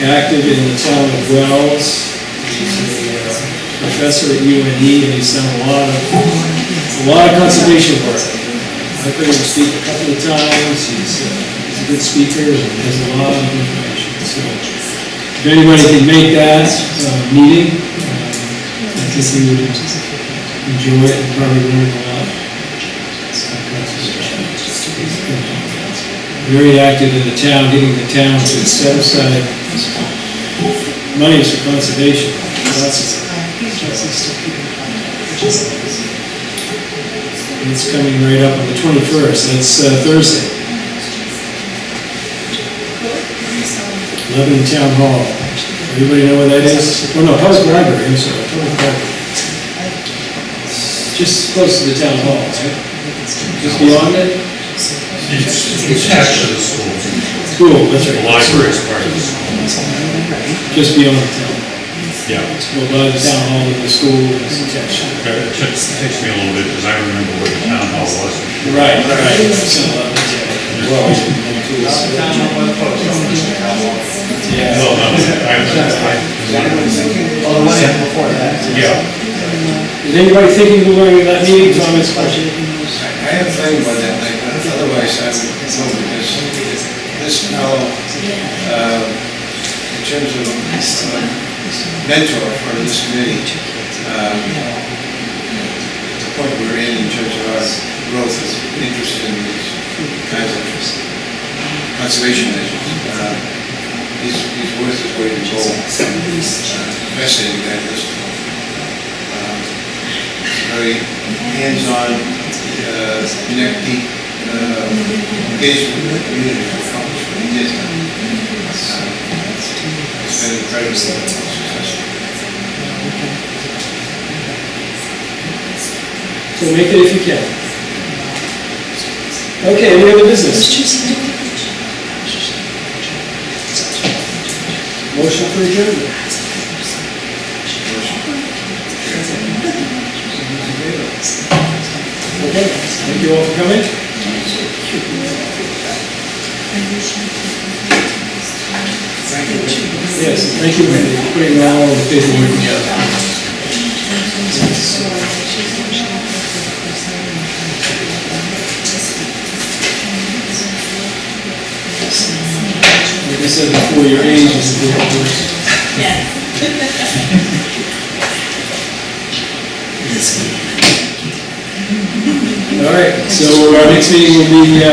Speaker 1: active in the town of Wells. He's a professor at UNE, and he's done a lot of conservation work. I've heard him speak a couple of times. He's a good speaker and has a lot of information. So if anybody can make that meeting, I think we would enjoy it and probably learn a lot. Very active in the town, getting the town to set aside monies for conservation. It's coming right up on the 21st, that's Thursday. Lebanon Town Hall. Everybody know where that is? Oh, no, public library, I'm sorry, public library. Just close to the town hall, right? Just beyond it?
Speaker 7: It's attached to the school.
Speaker 1: School, that's
Speaker 7: The
Speaker 1: right.
Speaker 7: library is part of the school.
Speaker 1: Just beyond the town.
Speaker 7: Yeah.
Speaker 1: Well, by the town hall and the school is attached.
Speaker 7: It takes me a little bit because I remember where the town hall was.
Speaker 1: Right, right. Well, yeah.
Speaker 7: No, no,
Speaker 6: Oh, the one before that.
Speaker 7: yeah.
Speaker 1: Is anybody thinking of going to that meeting, comments, questions?
Speaker 5: I have plenty about that night, but otherwise I would go because this fellow, in terms of mentor for this committee, the point we're in terms of our growth of interest in these kinds of conservation measures, he's worth his weight in gold. Fascinating guy, this fellow. Very hands-on, neck deep engagement with the community to accomplish what he did. It's been incredibly successful.
Speaker 1: So make it if you can. Okay, any other business? Motion for adjournment. Okay, thank you all for coming. Yes, thank you for putting all the paperwork together. Like I said before, your age is a big difference.
Speaker 2: Yes.
Speaker 1: All right, so our next meeting will be the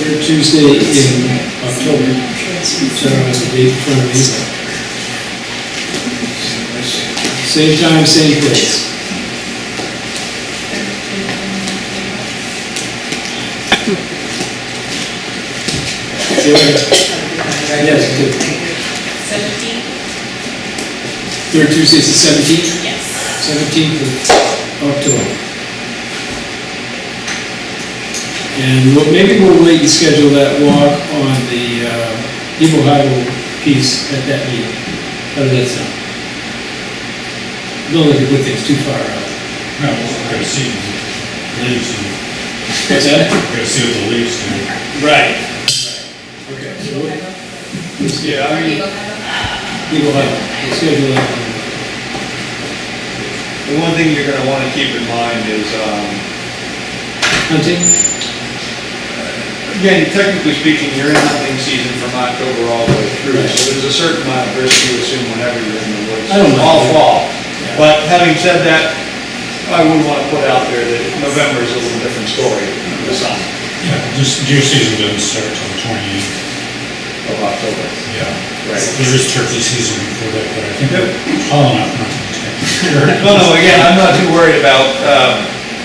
Speaker 1: third Tuesday in October. So I have the date in front of me. Same time, same place. See you later. Yes, good.
Speaker 2: 17th?
Speaker 1: Third Tuesday is the 17th?
Speaker 2: Yes.
Speaker 1: 17th of October. And maybe we'll wait and schedule that walk on the Eagle Highway piece at that meeting. How does that sound? Don't let the good things too far out.
Speaker 7: No, we're going to see the leaves.
Speaker 1: What's that?
Speaker 7: We're going to see what the leaves do.
Speaker 1: Right. Okay, so
Speaker 3: Yeah, I mean,
Speaker 1: Eagle Highway, we'll schedule that one.
Speaker 3: the one thing you're gonna wanna keep in mind is,
Speaker 1: Hunting?
Speaker 3: again, technically speaking, you're in hunting season from October all the way through, so there's a certain amount of risk you assume whenever you're in the woods.
Speaker 1: I don't mind.
Speaker 3: All fall. But having said that, I wouldn't wanna put out there that November is a little different story this summer
Speaker 7: Yeah, just deer season doesn't start till the 28th.
Speaker 3: of October.
Speaker 7: Yeah.
Speaker 3: Right.
Speaker 7: There is turkey season before that, but I think
Speaker 3: Yep.
Speaker 7: they're tall enough not to protect.
Speaker 3: No, again, I'm not too worried about,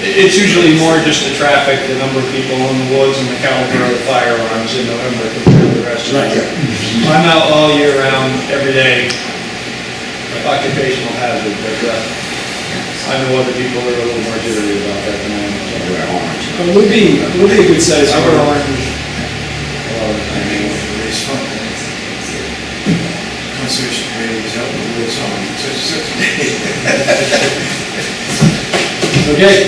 Speaker 3: it's usually more just the traffic, the number of people in the woods and the caliber of the firearms in November compared to the rest of the year. I'm out all year round, every day, occupational hazard, but I know other people are a little more jittery about that than I am.
Speaker 1: It would be a good size.
Speaker 3: I wear
Speaker 1: one.
Speaker 3: orange.
Speaker 5: I mean, it's fun. Conservation committee is out in the woods on such.
Speaker 1: Okay,